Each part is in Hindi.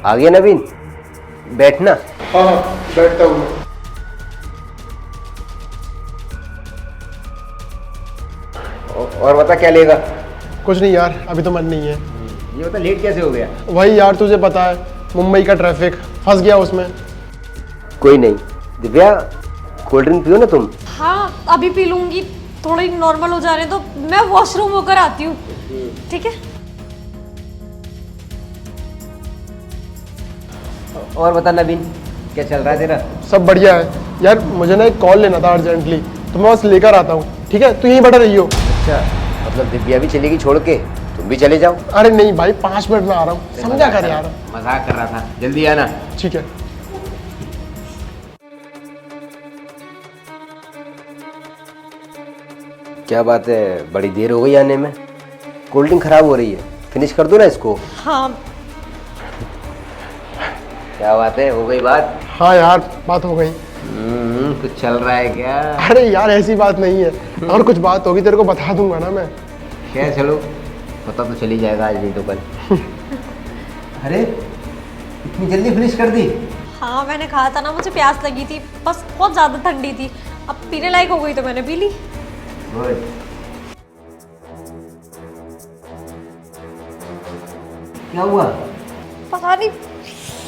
आ गया नवीन, बैठना। हाँ हाँ बैठता हूँ मैं। और बता क्या लेगा? कुछ नहीं यार, अभी तो मन नहीं है। ये बता लेट कैसे हो गया? वही यार, तुझे पता है मुंबई का ट्रैफिक, फंस गया उसमें। कोई नहीं, दिव्या कोल्ड ड्रिंक पियो ना तुम। हाँ अभी पी लूंगी, थोड़ी नॉर्मल हो जा रहे तो मैं वॉशरूम होकर आती हूँ। ठीक है। और बता नवीन, क्या चल रहा है तेरा? सब बढ़िया है यार, मुझे ना एक कॉल लेना था अर्जेंटली, तो मैं बस लेकर आता हूँ। ठीक है, तू यहीं बैठा रही हो। अच्छा, मतलब दिव्या भी चलेगी छोड़ के, तुम भी चले जाओ। अरे नहीं भाई, 5 मिनट में आ रहा हूँ, समझा कर यार। मजाक कर रहा था, जल्दी आना। ठीक है। क्या बात है, बड़ी देर हो गई आने में। कोल्ड ड्रिंक खराब हो रही है, फिनिश कर दो ना इसको। हाँ क्या बात है, हो गई बात? हाँ यार, बात हो गई। कुछ चल रहा है क्या? अरे यार ऐसी बात नहीं है, अगर कुछ बात होगी तेरे को बता दूंगा ना मैं। खैर चलो, पता तो चल ही जाएगा आज नहीं तो कल। अरे इतनी जल्दी फिनिश कर दी? हाँ मैंने कहा था ना, मुझे प्यास लगी थी, बस बहुत ज़्यादा ठंडी थी, अब पीने लायक हो गई तो मैंने पी ली। गुड। क्या हुआ? पता नहीं,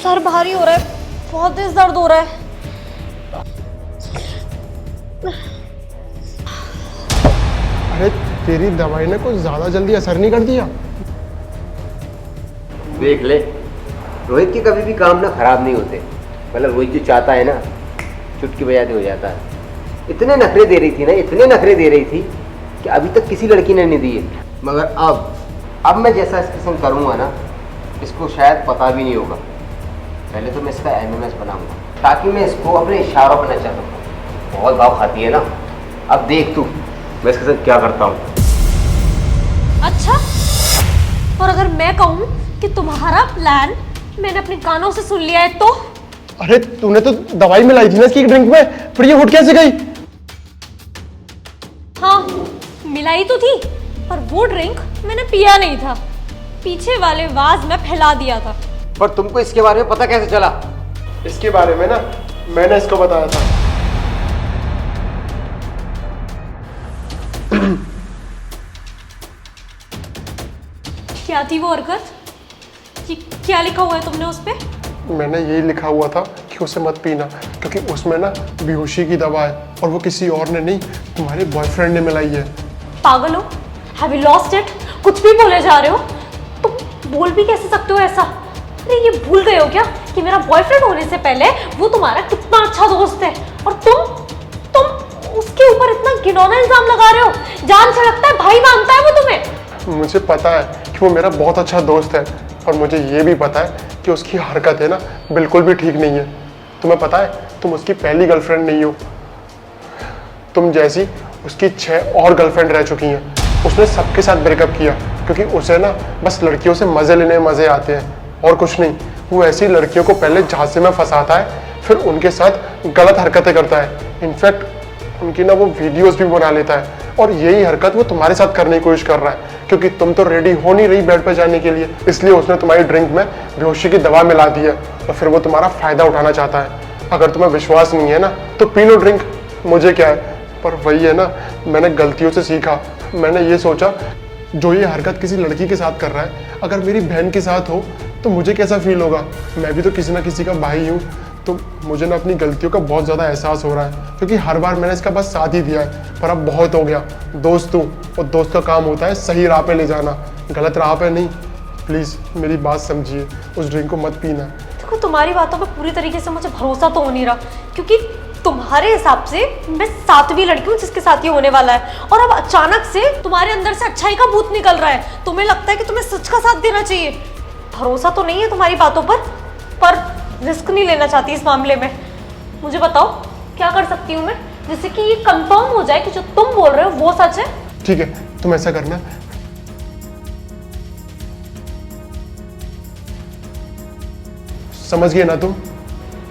सर भारी हो रहा है, बहुत तेज दर्द हो रहा है। अरे तेरी दवाई ने कुछ ज्यादा जल्दी असर नहीं कर दिया? देख ले, रोहित के कभी भी काम ना खराब नहीं होते। मतलब रोहित जो चाहता है ना, चुटकी बजाते हो जाता है। इतने नखरे दे रही थी ना, इतने नखरे दे रही थी कि अभी तक किसी लड़की ने नहीं दिए। मगर अब मैं जैसा इसके संग करूँगा ना, इसको शायद पता भी नहीं होगा। पहले तो मैं इसका MMS बनाऊंगा, ताकि मैं इसको अपने इशारों पर नचा सकूँ। बहुत भाव खाती है ना, अब देख तू मैं इसके साथ क्या करता हूँ। अच्छा, और अगर मैं कहूँ कि तुम्हारा प्लान मैंने अपने कानों से सुन लिया है तो? अरे तूने तो दवाई मिलाई थी ना इसकी ड्रिंक में, फिर ये उठ कैसे गई? हाँ मिलाई तो थी, पर वो ड्रिंक मैंने पिया नहीं था, पीछे वाले वाज में फैला दिया था। पर तुमको इसके बारे में पता कैसे चला? इसके बारे में ना मैंने इसको बताया था। क्या थी वो हरकत? क्या लिखा हुआ है तुमने उस पे? मैंने यही लिखा हुआ था कि उसे मत पीना, क्योंकि उसमें ना बेहोशी की दवा है, और वो किसी और ने नहीं, तुम्हारे बॉयफ्रेंड ने मिलाई है। पागल हो? Have you lost it? कुछ भी बोले जा रहे हो? तुम बोल भी कैसे सकते हो ऐसा? अरे ये भूल गए हो क्या कि मेरा बॉयफ्रेंड होने से पहले वो तुम्हारा कितना अच्छा दोस्त है, और तुम उसके ऊपर इतना घिनौना इल्जाम लगा रहे हो? जान से लगता है भाई मानता है वो तुम्हें। मुझे पता है कि वो मेरा बहुत अच्छा दोस्त है, और मुझे ये भी पता है कि उसकी हरकत है ना बिल्कुल भी ठीक नहीं है। तुम्हें पता है, तुम उसकी पहली गर्लफ्रेंड नहीं हो। तुम जैसी उसकी 6 और गर्लफ्रेंड रह चुकी हैं। उसने सबके साथ ब्रेकअप किया, क्योंकि उसे ना बस लड़कियों से मज़े लेने में मज़े आते हैं, और कुछ नहीं। वो ऐसी लड़कियों को पहले झांसे में फंसाता है, फिर उनके साथ गलत हरकतें करता है। इनफैक्ट उनकी ना वो वीडियोस भी बना लेता है, और यही हरकत वो तुम्हारे साथ करने की कोशिश कर रहा है, क्योंकि तुम तो रेडी हो नहीं रही बेड पर जाने के लिए। इसलिए उसने तुम्हारी ड्रिंक में बेहोशी की दवा मिला दी है, और फिर वो तुम्हारा फ़ायदा उठाना चाहता है। अगर तुम्हें विश्वास नहीं है ना तो पी लो ड्रिंक, मुझे क्या है। पर वही है ना, मैंने गलतियों से सीखा। मैंने ये सोचा, जो ये हरकत किसी लड़की के साथ कर रहा है, अगर मेरी बहन के साथ हो तो मुझे कैसा फील होगा। मैं भी तो किसी ना किसी का भाई हूँ। तो मुझे ना अपनी गलतियों का बहुत ज़्यादा एहसास हो रहा है, क्योंकि हर बार मैंने इसका बस साथ ही दिया है। पर अब बहुत हो गया। दोस्त हूँ, और दोस्त का काम होता है सही राह पे ले जाना, गलत राह पे नहीं। प्लीज़ मेरी बात समझिए, उस ड्रिंक को मत पीना। देखो तुम्हारी बातों पे पूरी तरीके से मुझे भरोसा तो हो नहीं रहा, क्योंकि तुम्हारे हिसाब से मैं 7वीं लड़की हूँ जिसके साथ ये होने वाला है, और अब अचानक से तुम्हारे अंदर से अच्छाई का भूत निकल रहा है। तुम्हें लगता है कि तुम्हें सच का साथ देना चाहिए। भरोसा तो नहीं है तुम्हारी बातों पर रिस्क नहीं लेना चाहती इस मामले में। मुझे बताओ क्या कर सकती हूँ मैं, जिससे कि ये कंफर्म हो जाए कि जो तुम बोल रहे हो वो सच है। ठीक है, तुम ऐसा करना, समझ गए ना तुम?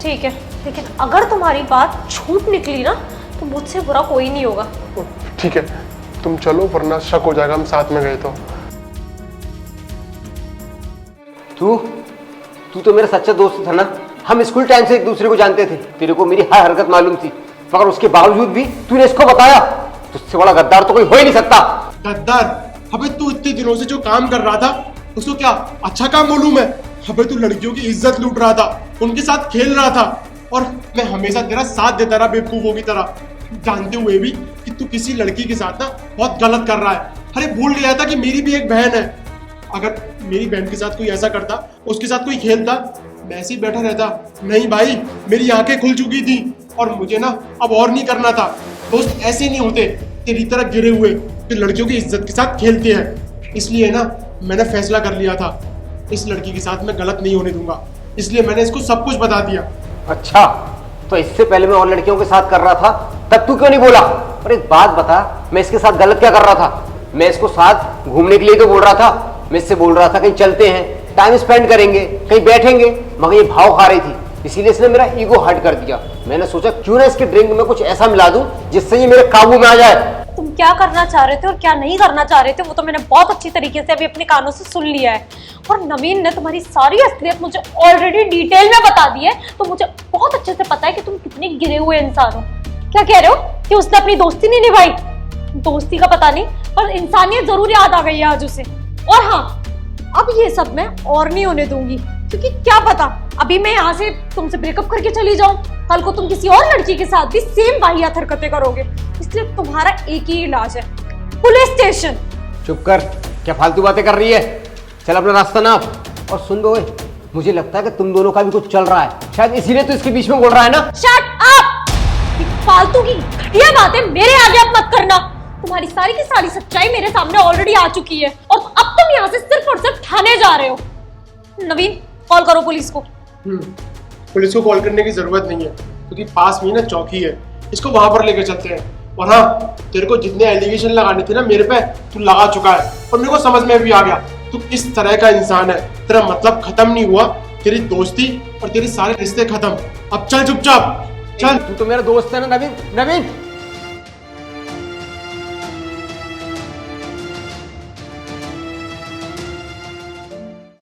ठीक है, लेकिन अगर तुम्हारी बात झूठ निकली ना तो मुझसे बुरा कोई नहीं होगा। ठीक है, तुम चलो, वरना शक हो जाएगा हम साथ में गए तो। तू तू तो मेरा सच्चा दोस्त था ना, हम स्कूल टाइम से एक दूसरे को जानते थे, तेरे को मेरी हर हरकत मालूम थी, मगर उसके बावजूद भी तूने इसको बताया। तुझसे बड़ा गद्दार तो कोई हो ही नहीं सकता। गद्दार? अबे तू इतने दिनों से जो काम कर रहा था उसको क्या अच्छा काम मालूम है? अबे तू लड़कियों की इज्जत लूट रहा था, उनके साथ खेल रहा था, और मैं हमेशा तेरा साथ देता रहा बेवकूफों की तरह, जानते हुए भी कि तू किसी लड़की के साथ ना बहुत गलत कर रहा है। अरे भूल गया था कि मेरी भी एक बहन है। अगर मेरी बहन के साथ कोई ऐसा करता, उसके साथ कोई खेलता, मैं ऐसे ही बैठा रहता? नहीं भाई, मेरी आंखें खुल चुकी थी और मुझे ना अब और नहीं करना था। दोस्त ऐसे नहीं होते तेरी तरह गिरे हुए जो लड़कियों की इज्जत के साथ खेलते हैं। इसलिए ना मैंने फैसला कर लिया था, इस लड़की के साथ मैं गलत नहीं होने दूंगा, इसलिए मैंने इसको सब कुछ बता दिया। अच्छा, तो इससे पहले मैं और लड़कियों के साथ कर रहा था, तब तू क्यों नहीं बोला? और एक बात बता, मैं इसके साथ गलत क्या कर रहा था? मैं इसको साथ घूमने के लिए तो बोल रहा था, मैं इससे बोल रहा था कहीं चलते हैं, टाइम स्पेंड करेंगे, कहीं बैठेंगे, मगर ये भाव खा रही थी, इसीलिए इसने मेरा ईगो हर्ट कर दिया। मैंने सोचा क्यों ना इसके ड्रिंक में कुछ ऐसा मिला दूं जिससे ये मेरे काबू में आ जाए। तुम क्या करना चाह रहे थे और क्या नहीं करना चाह रहे थे वो तो मैंने बहुत अच्छी तरीके से अभी अपने कानों से सुन लिया है, और नवीन ने तुम्हारी सारी असलियत मुझे ऑलरेडी डिटेल में बता दी है, तो मुझे बहुत अच्छे से पता है कि तुम कितने गिरे हुए इंसान हो। क्या कह रहे हो कि उसने अपनी दोस्ती नहीं निभाई? दोस्ती का पता नहीं, पर इंसानियत जरूर याद आ गई है आज उसे। और हाँ, अब ये सब मैं और नहीं होने दूंगी, क्योंकि क्या पता अभी मैं यहाँ से तुमसे ब्रेकअप करके चली जाऊं, कल को तुम किसी और लड़की के साथ भी सेम वाहियात हरकतें करोगे, इसलिए तुम्हारा एक ही इलाज है, पुलिस स्टेशन। चुप कर, क्या फालतू बातें कर रही है? चल अपना रास्ता नाप। और सुन दो, मुझे लगता है कि तुम दोनों का भी कुछ चल रहा है, शायद इसीलिए तो इसके बीच में बोल रहा है ना। Shut up! फालतू की घटिया बातें मेरे आगे अब मत करना। तुम्हारी सारी की सारी सच्चाई मेरे सामने ऑलरेडी आ चुकी है, और अब तुम यहाँ से सिर्फ और सिर्फ थाने जा रहे हो। नवीन, कॉल करो पुलिस को। पुलिस को कॉल करने की जरूरत नहीं है, क्योंकि पास में ना चौकी है, इसको वहां पर लेकर चलते हैं। और हाँ, तेरे को जितने एलिगेशन लगाने थे ना मेरे पे, तू लगा चुका है, और मेरे को समझ में भी आ गया तू किस तरह का इंसान है। तेरा मतलब खत्म नहीं हुआ, तेरी दोस्ती और तेरे सारे रिश्ते खत्म। अब चल चुपचाप चल। तू तो मेरा दोस्त है ना नवीन। नवीन